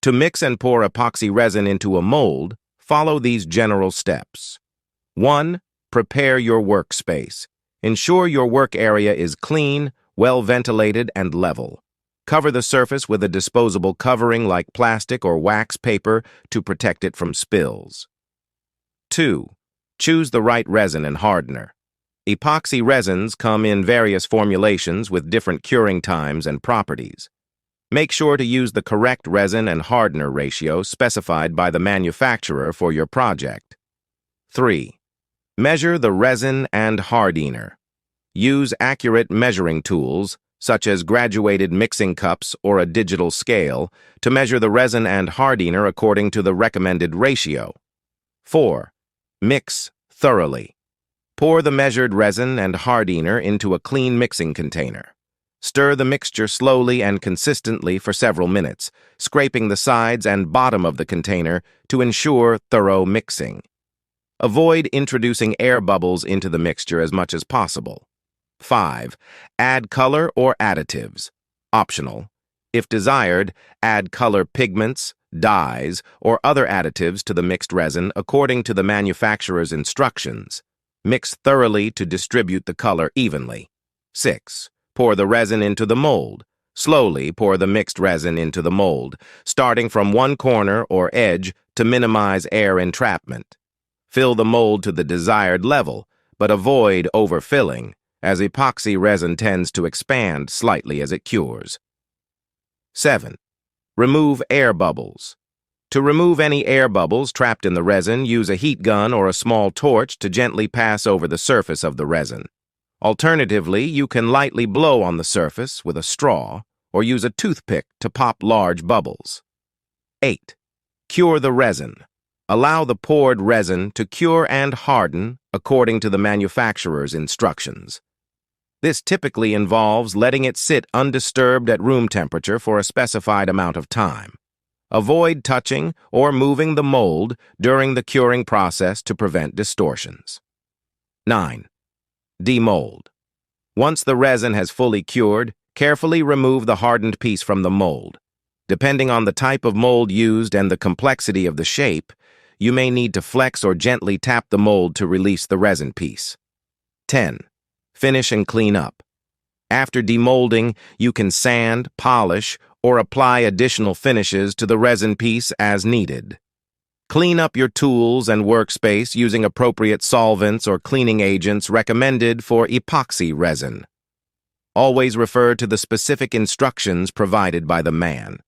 To mix and pour epoxy resin into a mold, follow these general steps. 1. Prepare your workspace. Ensure your work area is clean, well ventilated, and level. Cover the surface with a disposable covering like plastic or wax paper to protect it from spills. 2. Choose the right resin and hardener. Epoxy resins come in various formulations with different curing times and properties. Make sure to use the correct resin and hardener ratio specified by the manufacturer for your project. 3. Measure the resin and hardener. Use accurate measuring tools, such as graduated mixing cups or a digital scale, to measure the resin and hardener according to the recommended ratio. 4. Mix thoroughly. Pour the measured resin and hardener into a clean mixing container. Stir the mixture slowly and consistently for several minutes, scraping the sides and bottom of the container to ensure thorough mixing. Avoid introducing air bubbles into the mixture as much as possible. 5. Add color or additives. Optional. If desired, add color pigments, dyes, or other additives to the mixed resin according to the manufacturer's instructions. Mix thoroughly to distribute the color evenly. 6. Pour the resin into the mold. Slowly pour the mixed resin into the mold, starting from one corner or edge to minimize air entrapment. Fill the mold to the desired level, but avoid overfilling, as epoxy resin tends to expand slightly as it cures. 7. Remove air bubbles. To remove any air bubbles trapped in the resin, use a heat gun or a small torch to gently pass over the surface of the resin. Alternatively, you can lightly blow on the surface with a straw or use a toothpick to pop large bubbles. 8. Cure the resin. Allow the poured resin to cure and harden according to the manufacturer's instructions. This typically involves letting it sit undisturbed at room temperature for a specified amount of time. Avoid touching or moving the mold during the curing process to prevent distortions. 9. Demold. Once the resin has fully cured, carefully remove the hardened piece from the mold. Depending on the type of mold used and the complexity of the shape, you may need to flex or gently tap the mold to release the resin piece. 10. Finish and clean up. After demolding, you can sand, polish, or apply additional finishes to the resin piece as needed. Clean up your tools and workspace using appropriate solvents or cleaning agents recommended for epoxy resin. Always refer to the specific instructions provided by the man.